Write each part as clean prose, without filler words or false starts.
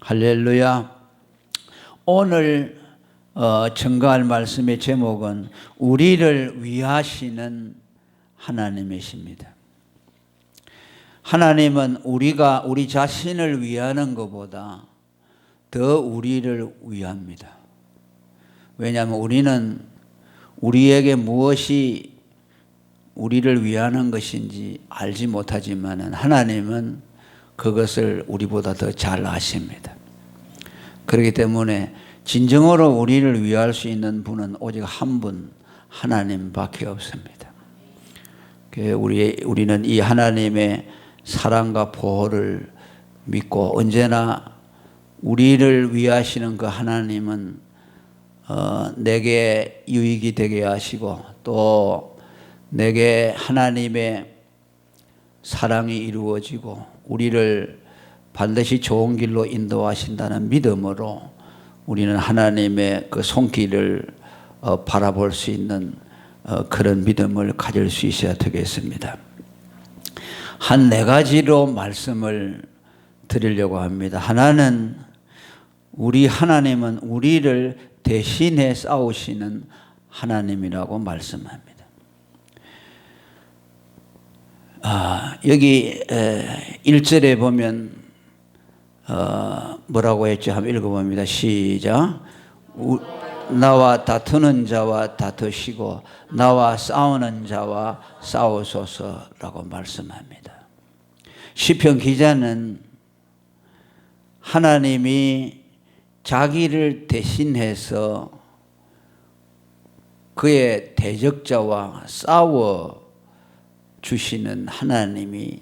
할렐루야. 오늘 증거할 말씀의 제목은 우리를 위하시는 하나님이십니다. 하나님은 우리가 우리 자신을 위하는 것보다 더 우리를 위합니다. 왜냐하면 우리는 우리에게 무엇이 우리를 위하는 것인지 알지 못하지만 하나님은 그것을 우리보다 더 잘 아십니다. 그렇기 때문에 진정으로 우리를 위할 수 있는 분은 오직 한 분, 하나님밖에 없습니다. 우리는 이 하나님의 사랑과 보호를 믿고 언제나 우리를 위하시는 그 하나님은 내게 유익이 되게 하시고 또 내게 하나님의 사랑이 이루어지고 우리를 반드시 좋은 길로 인도하신다는 믿음으로 우리는 하나님의 그 손길을 바라볼 수 있는 그런 믿음을 가질 수 있어야 되겠습니다. 한 네 가지로 말씀을 드리려고 합니다. 하나는 우리 하나님은 우리를 대신해 싸우시는 하나님이라고 말씀합니다. 여기 1절에 보면 뭐라고 했죠? 한번 읽어봅니다. 시작. 나와 다투는 자와 다투시고 나와 싸우는 자와 싸우소서라고 말씀합니다. 시편 기자는 하나님이 자기를 대신해서 그의 대적자와 싸워 주시는 하나님이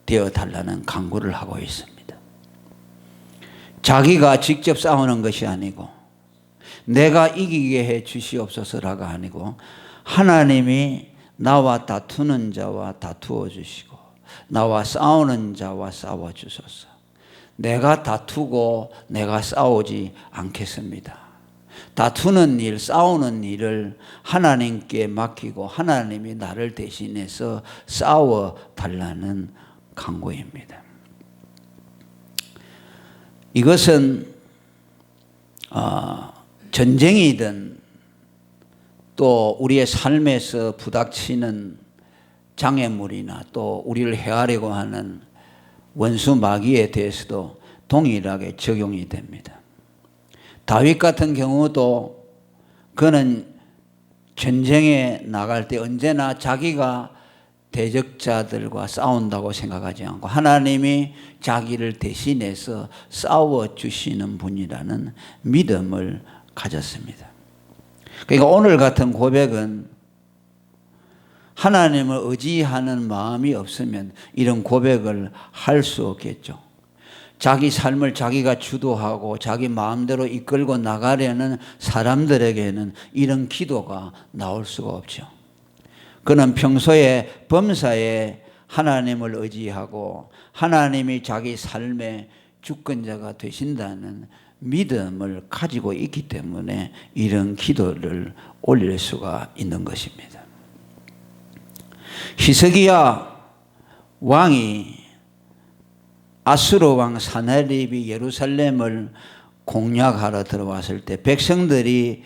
되어달라는 간구를 하고 있습니다. 자기가 직접 싸우는 것이 아니고 내가 이기게 해 주시옵소서라가 아니고 하나님이 나와 다투는 자와 다투어 주시고 나와 싸우는 자와 싸워 주소서. 내가 다투고 내가 싸우지 않겠습니다. 다투는 일, 싸우는 일을 하나님께 맡기고 하나님이 나를 대신해서 싸워 달라는 간구입니다. 이것은 전쟁이든 또 우리의 삶에서 부닥치는 장애물이나 또 우리를 해하려고 하는 원수 마귀에 대해서도 동일하게 적용이 됩니다. 다윗 같은 경우도 그는 전쟁에 나갈 때 언제나 자기가 대적자들과 싸운다고 생각하지 않고 하나님이 자기를 대신해서 싸워주시는 분이라는 믿음을 가졌습니다. 그러니까 오늘 같은 고백은 하나님을 의지하는 마음이 없으면 이런 고백을 할 수 없겠죠. 자기 삶을 자기가 주도하고 자기 마음대로 이끌고 나가려는 사람들에게는 이런 기도가 나올 수가 없죠. 그는 평소에 범사에 하나님을 의지하고 하나님이 자기 삶의 주권자가 되신다는 믿음을 가지고 있기 때문에 이런 기도를 올릴 수가 있는 것입니다. 히스기야 왕이 아수르 왕 사나립이 예루살렘을 공략하러 들어왔을 때 백성들이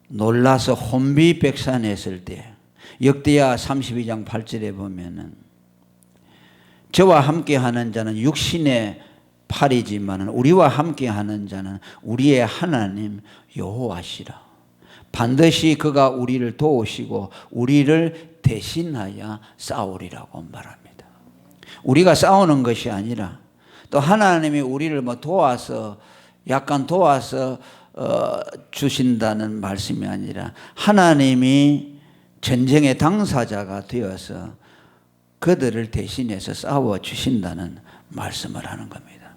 놀라서 혼비백산했을 때 역대하 32장 8절에 보면은 저와 함께하는 자는 육신의 팔이지만 우리와 함께하는 자는 우리의 하나님 여호와시라. 반드시 그가 우리를 도우시고 우리를 대신하여 싸우리라고 말합니다. 우리가 싸우는 것이 아니라 또 하나님이 우리를 도와서 약간 도와서 주신다는 말씀이 아니라 하나님이 전쟁의 당사자가 되어서 그들을 대신해서 싸워 주신다는 말씀을 하는 겁니다.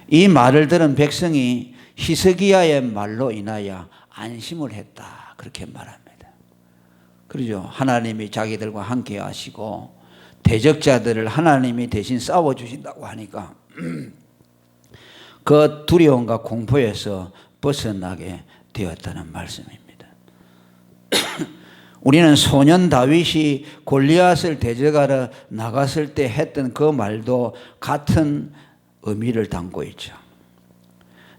이 말을 들은 백성이 히스기야의 말로 인하여 안심을 했다 그렇게 말합니다. 그렇죠. 하나님이 자기들과 함께 하시고 대적자들을 하나님이 대신 싸워주신다고 하니까 그 두려움과 공포에서 벗어나게 되었다는 말씀입니다. 우리는 소년 다윗이 골리앗을 대적하러 나갔을 때 했던 그 말도 같은 의미를 담고 있죠.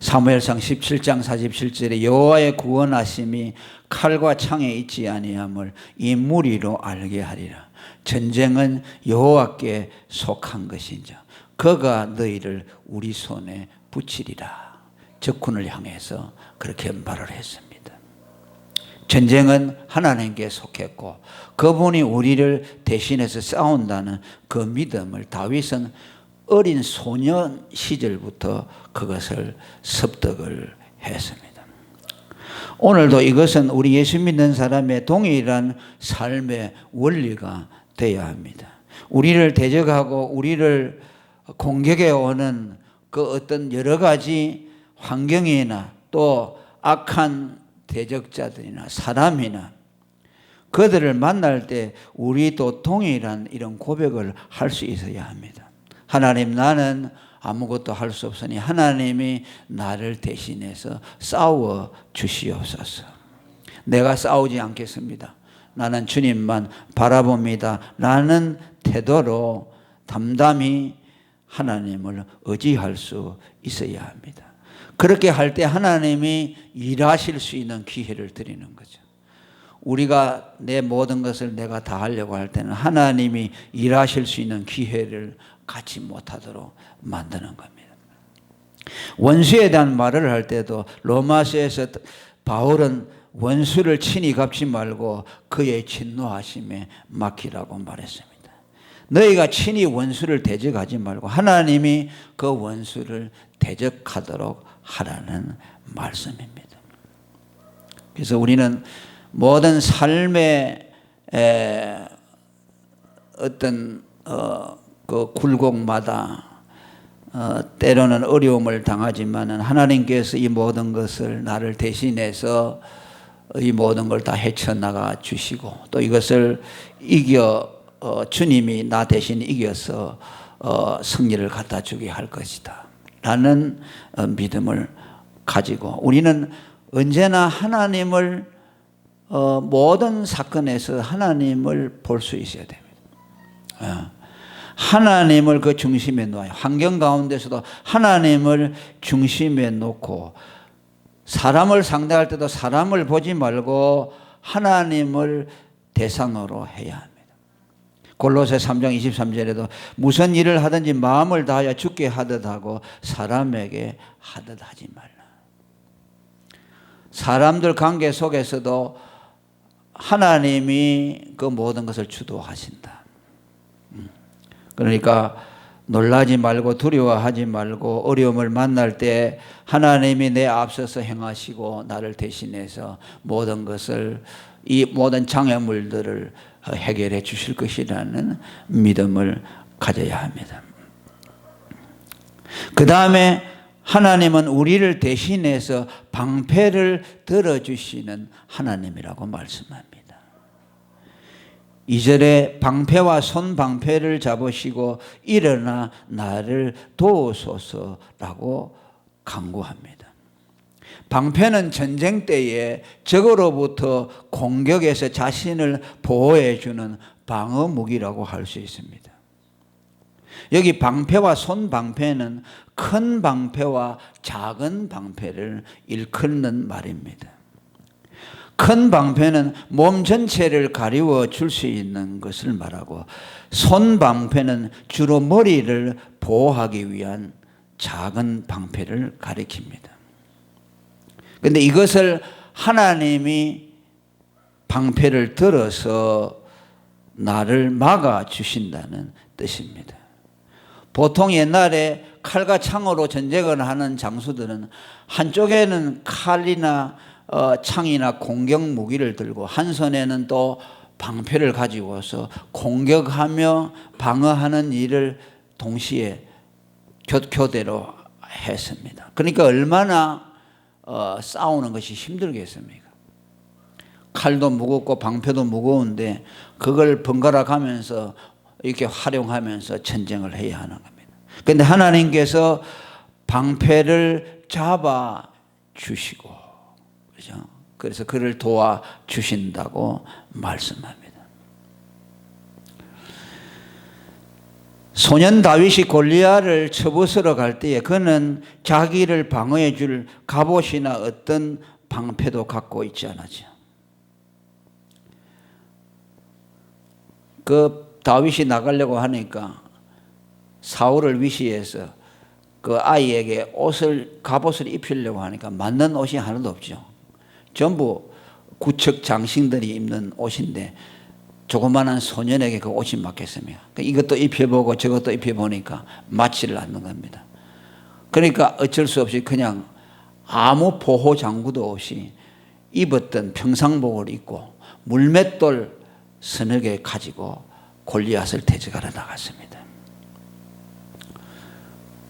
사무엘상 17장 47절에 여호와의 구원하심이 칼과 창에 있지 아니함을 이 무리로 알게 하리라. 전쟁은 여호와께 속한 것인자 그가 너희를 우리 손에 붙이리라. 적군을 향해서 그렇게 말을 했습니다. 전쟁은 하나님께 속했고 그분이 우리를 대신해서 싸운다는 그 믿음을 다윗은 어린 소년 시절부터 그것을 습득을 했습니다. 오늘도 이것은 우리 예수 믿는 사람의 동일한 삶의 원리가 되어야 합니다. 우리를 대적하고 우리를 공격해 오는 그 어떤 여러 가지 환경이나 또 악한 대적자들이나 사람이나 그들을 만날 때 우리도 동일한 이런 고백을 할 수 있어야 합니다. 하나님, 나는 아무것도 할 수 없으니 하나님이 나를 대신해서 싸워 주시옵소서. 내가 싸우지 않겠습니다. 나는 주님만 바라봅니다. 라는 태도로 담담히 하나님을 의지할 수 있어야 합니다. 그렇게 할 때 하나님이 일하실 수 있는 기회를 드리는 거죠. 우리가 내 모든 것을 내가 다 하려고 할 때는 하나님이 일하실 수 있는 기회를 갖지 못하도록 만드는 겁니다. 원수에 대한 말을 할 때도 로마서에서 바울은 원수를 친히 갚지 말고 그의 진노하심에 맡기라고 말했습니다. 너희가 친히 원수를 대적하지 말고 하나님이 그 원수를 대적하도록 하라는 말씀입니다. 그래서 우리는 모든 삶의 어떤 그 굴곡마다 때로는 어려움을 당하지만은 하나님께서 이 모든 것을 나를 대신해서 이 모든 걸 다 헤쳐나가 주시고 또 이것을 이겨 주님이 나 대신 이겨서 승리를 갖다 주게 할 것이다 라는 믿음을 가지고 우리는 언제나 하나님을 모든 사건에서 하나님을 볼 수 있어야 됩니다. 하나님을 그 중심에 놓아요. 환경 가운데서도 하나님을 중심에 놓고 사람을 상대할 때도 사람을 보지 말고 하나님을 대상으로 해야 합니다. 골로새 3장 23절에도 무슨 일을 하든지 마음을 다하여 주께 하듯 하고 사람에게 하듯 하지 말라. 사람들 관계 속에서도 하나님이 그 모든 것을 주도하신다. 그러니까 놀라지 말고 두려워하지 말고 어려움을 만날 때 하나님이 내 앞서서 행하시고 나를 대신해서 모든 것을 이 모든 장애물들을 해결해 주실 것이라는 믿음을 가져야 합니다. 그 다음에 하나님은 우리를 대신해서 방패를 들어주시는 하나님이라고 말씀합니다. 2절에 방패와 손방패를 잡으시고 일어나 나를 도우소서라고 간구합니다. 방패는 전쟁 때에 적으로부터 공격에서 자신을 보호해 주는 방어 무기라고 할 수 있습니다. 여기 방패와 손방패는 큰 방패와 작은 방패를 일컫는 말입니다. 큰 방패는 몸 전체를 가리워 줄 수 있는 것을 말하고 손방패는 주로 머리를 보호하기 위한 작은 방패를 가리킵니다. 그런데 이것을 하나님이 방패를 들어서 나를 막아주신다는 뜻입니다. 보통 옛날에 칼과 창으로 전쟁을 하는 장수들은 한쪽에는 칼이나 창이나 공격 무기를 들고 한 손에는 또 방패를 가지고서 공격하며 방어하는 일을 동시에 교대로 했습니다. 그러니까 얼마나 싸우는 것이 힘들겠습니까? 칼도 무겁고 방패도 무거운데 그걸 번갈아 가면서 이렇게 활용하면서 전쟁을 해야 하는 겁니다. 그런데 하나님께서 방패를 잡아 주시고, 그렇죠? 그래서 그를 도와 주신다고 말씀합니다. 소년 다윗이 골리앗을 쳐부수러 갈 때에 그는 자기를 방어해 줄 갑옷이나 어떤 방패도 갖고 있지 않았죠. 그 다윗이 나가려고 하니까 사울을 위시해서 그 아이에게 갑옷을 입히려고 하니까 맞는 옷이 하나도 없죠. 전부 구척 장신들이 입는 옷인데 조그마한 소년에게 그 옷이 맞겠습니까? 이것도 입혀보고 저것도 입혀보니까 맞지를 않는 겁니다. 그러니까 어쩔 수 없이 그냥 아무 보호 장구도 없이 입었던 평상복을 입고 물맷돌 서너 개 가지고 골리앗을 대적하러 나갔습니다.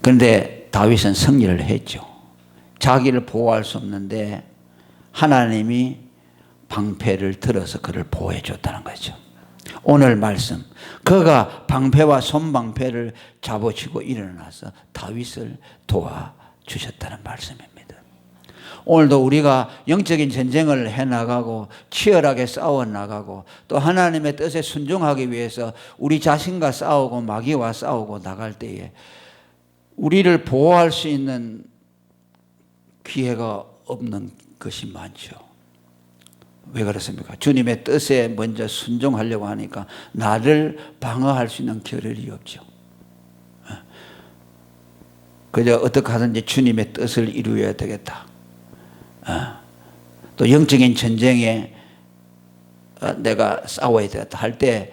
그런데 다윗은 승리를 했죠. 자기를 보호할 수 없는데 하나님이 방패를 들어서 그를 보호해 줬다는 거죠. 오늘 말씀, 그가 방패와 손방패를 잡아치고 일어나서 다윗을 도와주셨다는 말씀입니다. 오늘도 우리가 영적인 전쟁을 해나가고 치열하게 싸워나가고 또 하나님의 뜻에 순종하기 위해서 우리 자신과 싸우고 마귀와 싸우고 나갈 때에 우리를 보호할 수 있는 기회가 없는 것이 많죠. 왜 그렇습니까? 주님의 뜻에 먼저 순종하려고 하니까 나를 방어할 수 있는 겨를이 없죠. 그저 어떻게 하든지 주님의 뜻을 이루어야 되겠다. 또 영적인 전쟁에 내가 싸워야 되겠다 할 때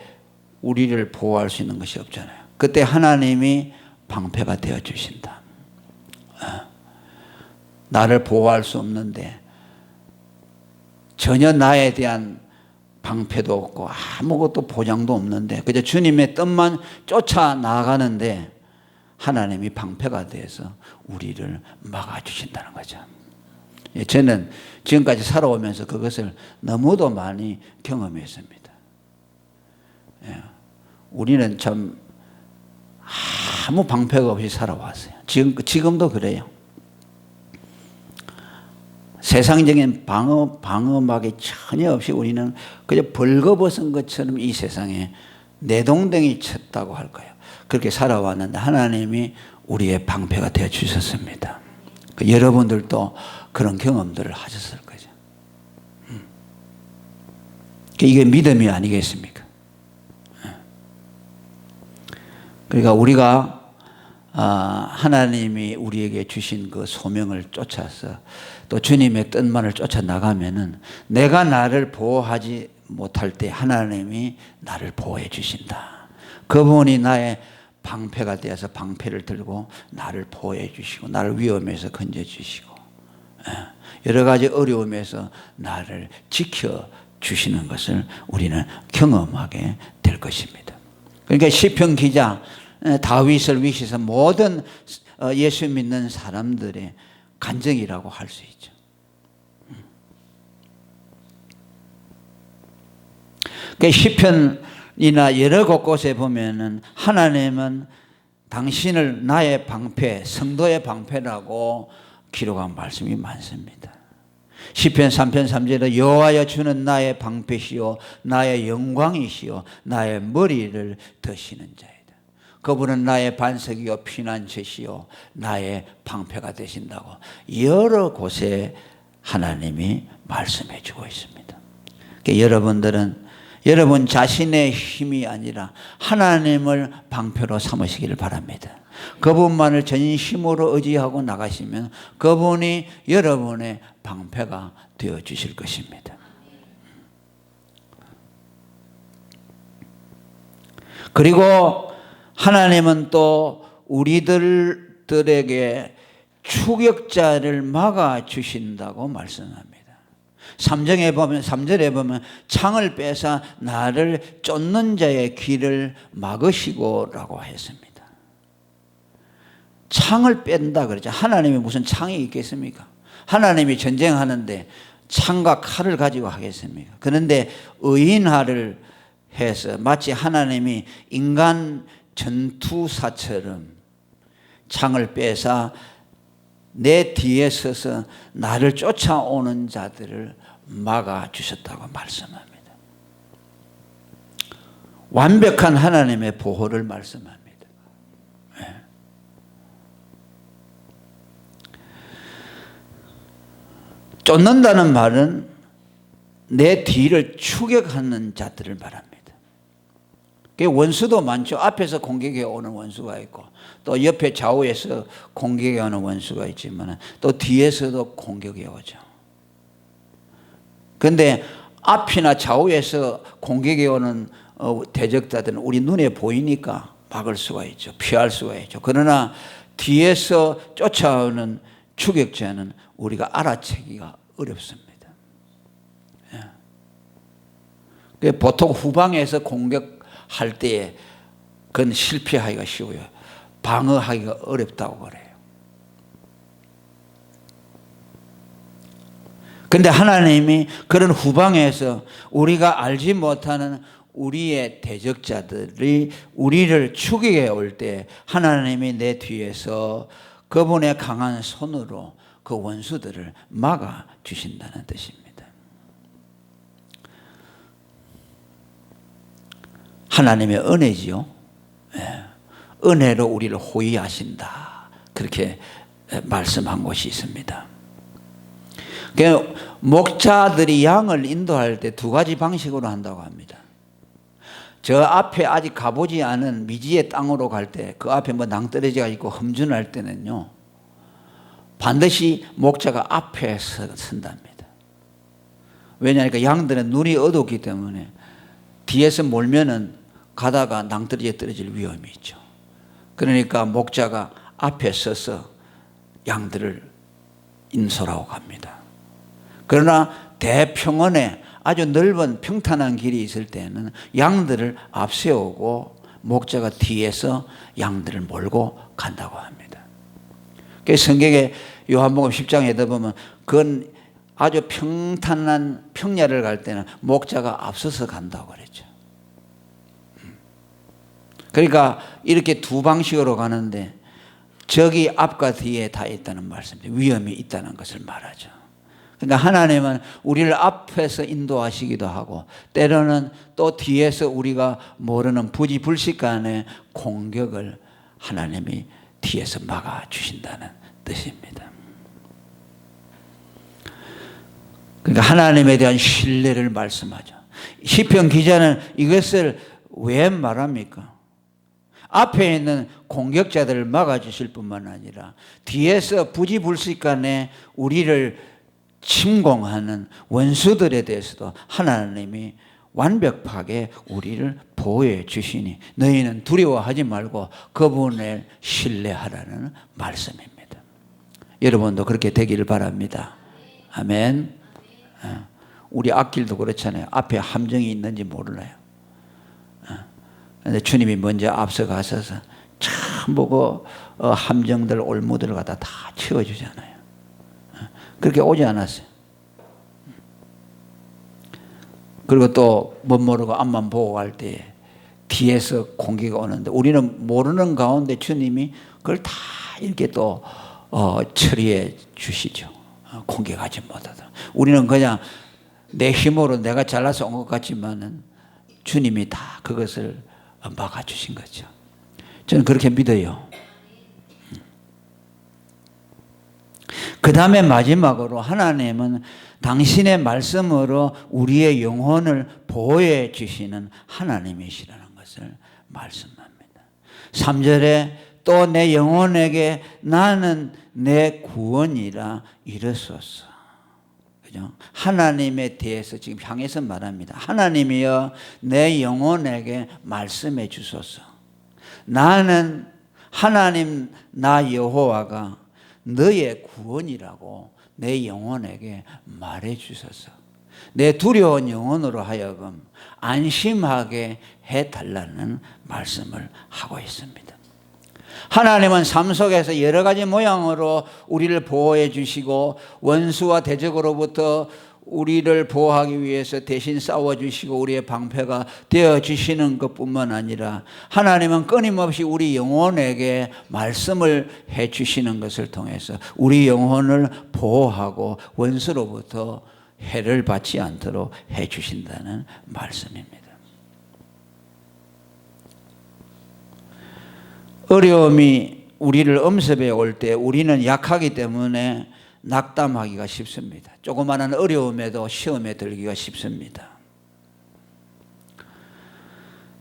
우리를 보호할 수 있는 것이 없잖아요. 그때 하나님이 방패가 되어 주신다. 나를 보호할 수 없는데 전혀 나에 대한 방패도 없고 아무것도 보장도 없는데 그저 주님의 뜻만 쫓아 나가는데 하나님이 방패가 되어서 우리를 막아주신다는 거죠. 저는 지금까지 살아오면서 그것을 너무도 많이 경험했습니다. 우리는 참 아무 방패가 없이 살아왔어요. 지금도 그래요. 세상적인 방어막이 전혀 없이 우리는 그저 벌거벗은 것처럼 이 세상에 내동댕이 쳤다고 할 거예요. 그렇게 살아왔는데 하나님이 우리의 방패가 되어 주셨습니다. 여러분들도 그런 경험들을 하셨을 거죠. 이게 믿음이 아니겠습니까? 그러니까 우리가 하나님이 우리에게 주신 그 소명을 쫓아서 또 주님의 뜻만을 쫓아 나가면은 내가 나를 보호하지 못할 때 하나님이 나를 보호해 주신다. 그분이 나의 방패가 되어서 방패를 들고 나를 보호해 주시고 나를 위험에서 건져 주시고 여러 가지 어려움에서 나를 지켜 주시는 것을 우리는 경험하게 될 것입니다. 그러니까 시편 기자 다윗을 위시해서 모든 예수 믿는 사람들의 간증이라고 할 수 있죠. 그 시편이나 여러 곳곳에 보면은 하나님은 당신을 나의 방패, 성도의 방패라고 기록한 말씀이 많습니다. 시편 3편 3절에 여호와여 주는 나의 방패시요 나의 영광이시요 나의 머리를 드시는 자이다. 그분은 나의 반석이요 피난처시요 나의 방패가 되신다고 여러 곳에 하나님이 말씀해 주고 있습니다. 그러니까 여러분들은 여러분 자신의 힘이 아니라 하나님을 방패로 삼으시기를 바랍니다. 그분만을 전심으로 의지하고 나가시면 그분이 여러분의 방패가 되어 주실 것입니다. 그리고 하나님은 또 우리들에게 추격자를 막아 주신다고 말씀합니다. 3절에 보면 창을 빼사 나를 쫓는 자의 길을 막으시고라고 했습니다. 창을 뺀다 그러죠. 하나님이 무슨 창이 있겠습니까? 하나님이 전쟁하는데 창과 칼을 가지고 하겠습니까? 그런데 의인화를 해서 마치 하나님이 인간 전투사처럼 창을 빼사 내 뒤에 서서 나를 쫓아오는 자들을 막아주셨다고 말씀합니다. 완벽한 하나님의 보호를 말씀합니다. 쫓는다는 말은 내 뒤를 추격하는 자들을 말합니다. 원수도 많죠. 앞에서 공격해 오는 원수가 있고 또 옆에 좌우에서 공격해 오는 원수가 있지만 또 뒤에서도 공격해 오죠. 그런데 앞이나 좌우에서 공격해 오는 대적자들은 우리 눈에 보이니까 막을 수가 있죠. 피할 수가 있죠. 그러나 뒤에서 쫓아오는 추격자는 우리가 알아채기가 어렵습니다. 보통 후방에서 공격할 때에 그건 실패하기가 쉬워요. 방어하기가 어렵다고 그래요. 그런데 하나님이 그런 후방에서 우리가 알지 못하는 우리의 대적자들이 우리를 추격해 올 때 하나님이 내 뒤에서 그분의 강한 손으로 그 원수들을 막아 주신다는 뜻입니다. 하나님의 은혜지요. 은혜로 우리를 호위하신다. 그렇게 말씀한 곳이 있습니다. 목자들이 양을 인도할 때 두 가지 방식으로 한다고 합니다. 저 앞에 아직 가보지 않은 미지의 땅으로 갈 때 그 앞에 뭐 낭떠러지가 있고 험준할 때는요, 반드시 목자가 앞에 선답니다. 왜냐하니까 양들은 눈이 어둡기 때문에 뒤에서 몰면은 가다가 낭떠러지에 떨어질 위험이 있죠. 그러니까 목자가 앞에 서서 양들을 인솔하고 갑니다. 그러나 대평원에 아주 넓은 평탄한 길이 있을 때는 양들을 앞세우고 목자가 뒤에서 양들을 몰고 간다고 합니다. 성경에 요한복음 10장에도 보면 그건 아주 평탄한 평야를 갈 때는 목자가 앞서서 간다고 그랬죠. 그러니까 이렇게 두 방식으로 가는데 적이 앞과 뒤에 다 있다는 말씀입니다. 위험이 있다는 것을 말하죠. 그러니까 하나님은 우리를 앞에서 인도하시기도 하고 때로는 또 뒤에서 우리가 모르는 부지불식간의 공격을 하나님이 뒤에서 막아주신다는 뜻입니다. 그러니까 하나님에 대한 신뢰를 말씀하죠. 시편 기자는 이것을 왜 말합니까? 앞에 있는 공격자들을 막아주실 뿐만 아니라 뒤에서 부지불식간에 우리를 침공하는 원수들에 대해서도 하나님이 완벽하게 우리를 보호해 주시니 너희는 두려워하지 말고 그분을 신뢰하라는 말씀입니다. 여러분도 그렇게 되기를 바랍니다. 아멘. 우리 앞길도 그렇잖아요. 앞에 함정이 있는지 몰라요. 그런데 주님이 먼저 앞서가셔서 전부 함정들 올무들을 갖다 다 채워주잖아요. 그렇게 오지 않았어요. 그리고 또 못 모르고 앞만 보고 갈 때 뒤에서 공격이 오는데 우리는 모르는 가운데 주님이 그걸 다 이렇게 또 처리해 주시죠. 공격하지 못하도록. 우리는 그냥 내 힘으로 내가 잘나서 온 것 같지만은 주님이 다 그것을 막아주신 거죠. 저는 그렇게 믿어요. 그 다음에 마지막으로 하나님은 당신의 말씀으로 우리의 영혼을 보호해 주시는 하나님이시라는 것을 말씀합니다. 3절에 또 내 영혼에게 나는 내 구원이라 이르소서. 그죠? 하나님에 대해서 지금 향해서 말합니다. 하나님이여 내 영혼에게 말씀해 주소서. 나는 하나님 나 여호와가 너의 구원이라고 내 영혼에게 말해 주소서. 내 두려운 영혼으로 하여금 안심하게 해달라는 말씀을 하고 있습니다. 하나님은 삶 속에서 여러 가지 모양으로 우리를 보호해 주시고 원수와 대적으로부터 우리를 보호하기 위해서 대신 싸워주시고 우리의 방패가 되어주시는 것뿐만 아니라 하나님은 끊임없이 우리 영혼에게 말씀을 해주시는 것을 통해서 우리 영혼을 보호하고 원수로부터 해를 받지 않도록 해주신다는 말씀입니다. 어려움이 우리를 엄습해 올 때 우리는 약하기 때문에 낙담하기가 쉽습니다. 조그마한 어려움에도 시험에 들기가 쉽습니다.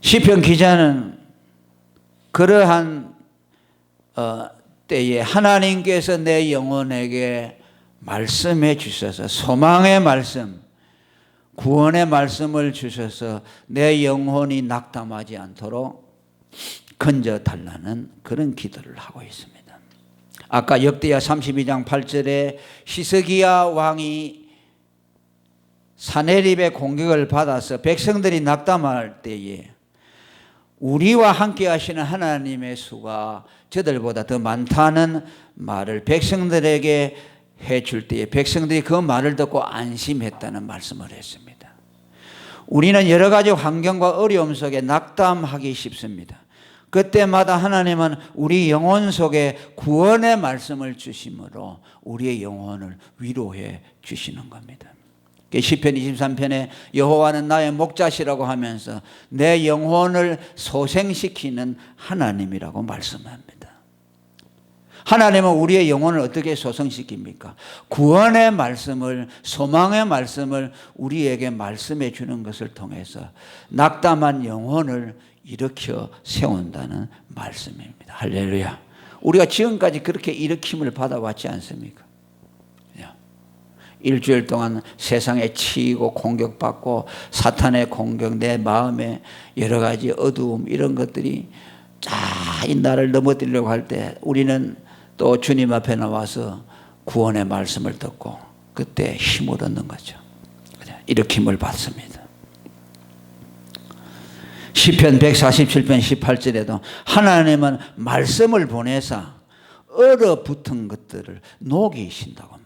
시편 기자는 그러한 때에 하나님께서 내 영혼에게 말씀해 주셔서 소망의 말씀, 구원의 말씀을 주셔서 내 영혼이 낙담하지 않도록 건져달라는 그런 기도를 하고 있습니다. 아까 역대하 32장 8절에 히스기야 왕이 사네립의 공격을 받아서 백성들이 낙담할 때에 우리와 함께 하시는 하나님의 수가 저들보다 더 많다는 말을 백성들에게 해줄 때에 백성들이 그 말을 듣고 안심했다는 말씀을 했습니다. 우리는 여러 가지 환경과 어려움 속에 낙담하기 쉽습니다. 그때마다 하나님은 우리 영혼 속에 구원의 말씀을 주심으로 우리의 영혼을 위로해 주시는 겁니다. 시편 23편에 여호와는 나의 목자시라고 하면서 내 영혼을 소생시키는 하나님이라고 말씀합니다. 하나님은 우리의 영혼을 어떻게 소생시킵니까? 구원의 말씀을, 소망의 말씀을 우리에게 말씀해 주는 것을 통해서 낙담한 영혼을 일으켜 세운다는 말씀입니다. 할렐루야. 우리가 지금까지 그렇게 일으킴을 받아왔지 않습니까? 일주일 동안 세상에 치이고 공격받고 사탄의 공격, 내 마음에 여러 가지 어두움 이런 것들이 이 나를 넘어뜨리려고 할 때 우리는 또 주님 앞에 나와서 구원의 말씀을 듣고 그때 힘을 얻는 거죠. 일으킴을 받습니다. 시편 147편 18절에도 하나님은 말씀을 보내사 얼어붙은 것들을 녹이신다고 말합니다.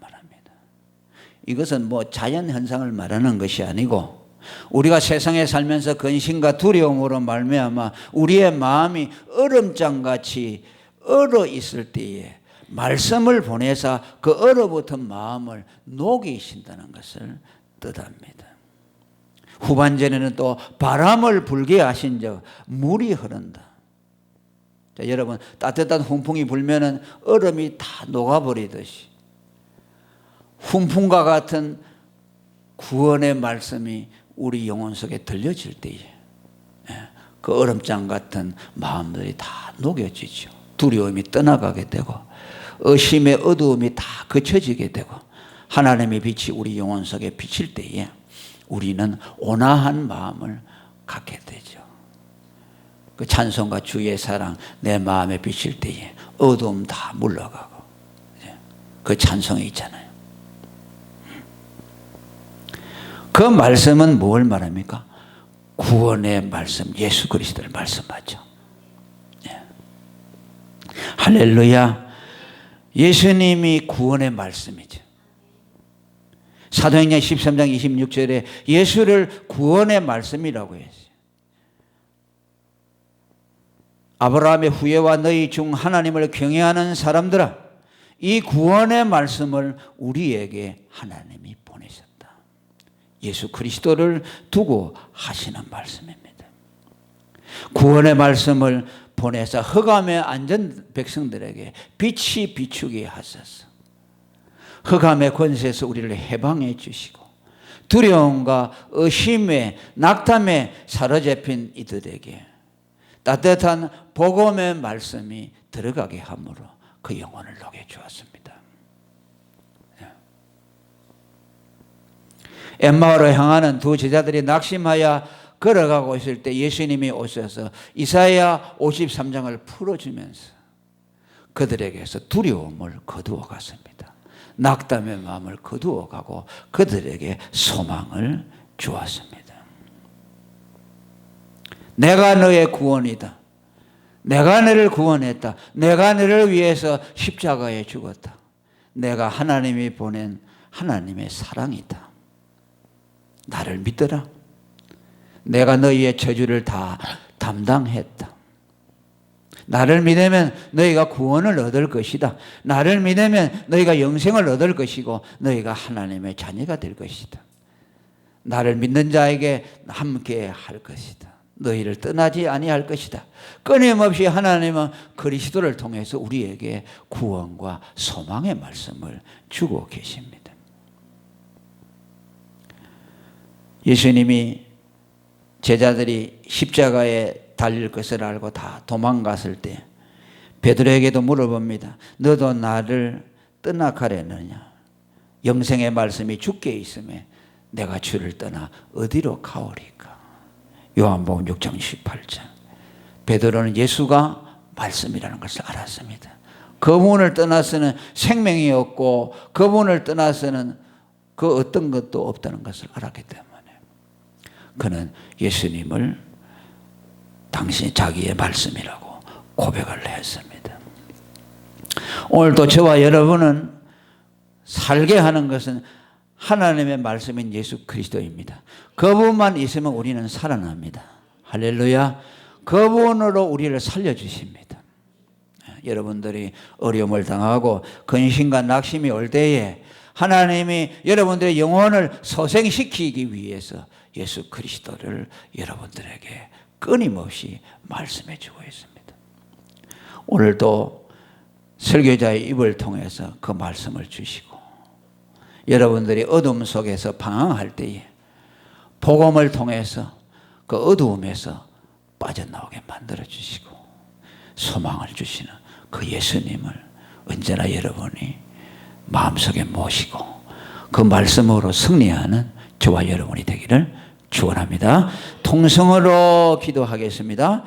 이것은 자연 현상을 말하는 것이 아니고 우리가 세상에 살면서 근심과 두려움으로 말미암아 우리의 마음이 얼음장같이 얼어 있을 때에 말씀을 보내사 그 얼어붙은 마음을 녹이신다는 것을 뜻합니다. 후반전에는 또 바람을 불게 하신 적 물이 흐른다. 자, 여러분 따뜻한 훈풍이 불면은 얼음이 다 녹아버리듯이 훈풍과 같은 구원의 말씀이 우리 영혼 속에 들려질 때에 그 얼음장 같은 마음들이 다 녹여지죠. 두려움이 떠나가게 되고 의심의 어두움이 다 그쳐지게 되고 하나님의 빛이 우리 영혼 속에 비칠 때에 우리는 온화한 마음을 갖게 되죠. 그 찬송과 주의 사랑 내 마음에 비칠 때에 어두움 다 물러가고 그 찬송이 있잖아요. 그 말씀은 뭘 말합니까? 구원의 말씀, 예수 그리스도를 말씀하죠. 할렐루야. 예수님이 구원의 말씀이죠. 사도행전 13장 26절에 예수를 구원의 말씀이라고 했어요. 아브라함의 후예와 너희 중 하나님을 경외하는 사람들아, 이 구원의 말씀을 우리에게 하나님이 보내셨다. 예수 그리스도를 두고 하시는 말씀입니다. 구원의 말씀을 보내서 흑암에 앉은 백성들에게 빛이 비추게 하소서. 흑암의 권세에서 우리를 해방해 주시고 두려움과 의심에 낙담에 사로잡힌 이들에게 따뜻한 복음의 말씀이 들어가게 함으로 그 영혼을 녹여 주었습니다. 엠마오로 향하는 두 제자들이 낙심하여 걸어가고 있을 때 예수님이 오셔서 이사야 53장을 풀어주면서 그들에게서 두려움을 거두어 갔습니다. 낙담의 마음을 거두어 가고 그들에게 소망을 주었습니다. 내가 너의 구원이다. 내가 너를 구원했다. 내가 너를 위해서 십자가에 죽었다. 내가 하나님이 보낸 하나님의 사랑이다. 나를 믿어라. 내가 너희의 저주를 다 담당했다. 나를 믿으면 너희가 구원을 얻을 것이다. 나를 믿으면 너희가 영생을 얻을 것이고 너희가 하나님의 자녀가 될 것이다. 나를 믿는 자에게 함께 할 것이다. 너희를 떠나지 아니할 것이다. 끊임없이 하나님은 그리스도를 통해서 우리에게 구원과 소망의 말씀을 주고 계십니다. 예수님이 제자들이 십자가에 달릴 것을 알고 다 도망갔을 때 베드로에게도 물어봅니다. 너도 나를 떠나가려느냐? 영생의 말씀이 주께 있음에 내가 주를 떠나 어디로 가오리까? 요한복음 6장 18절. 베드로는 예수가 말씀이라는 것을 알았습니다. 그분을 떠나서는 생명이 없고 그분을 떠나서는 그 어떤 것도 없다는 것을 알았기 때문에 그는 예수님을 당신이 자기의 말씀이라고 고백을 했습니다. 오늘도 저와 여러분은 살게 하는 것은 하나님의 말씀인 예수 그리스도입니다. 그분만 있으면 우리는 살아납니다. 할렐루야. 그분으로 우리를 살려주십니다. 여러분들이 어려움을 당하고 근심과 낙심이 올 때에 하나님이 여러분들의 영혼을 소생시키기 위해서 예수 그리스도를 여러분들에게 끊임없이 말씀해 주고 있습니다. 오늘도 설교자의 입을 통해서 그 말씀을 주시고 여러분들이 어둠 속에서 방황할 때에 복음을 통해서 그 어두움에서 빠져나오게 만들어 주시고 소망을 주시는 그 예수님을 언제나 여러분이 마음속에 모시고 그 말씀으로 승리하는 저와 여러분이 되기를 축원합니다. 통성으로 기도하겠습니다.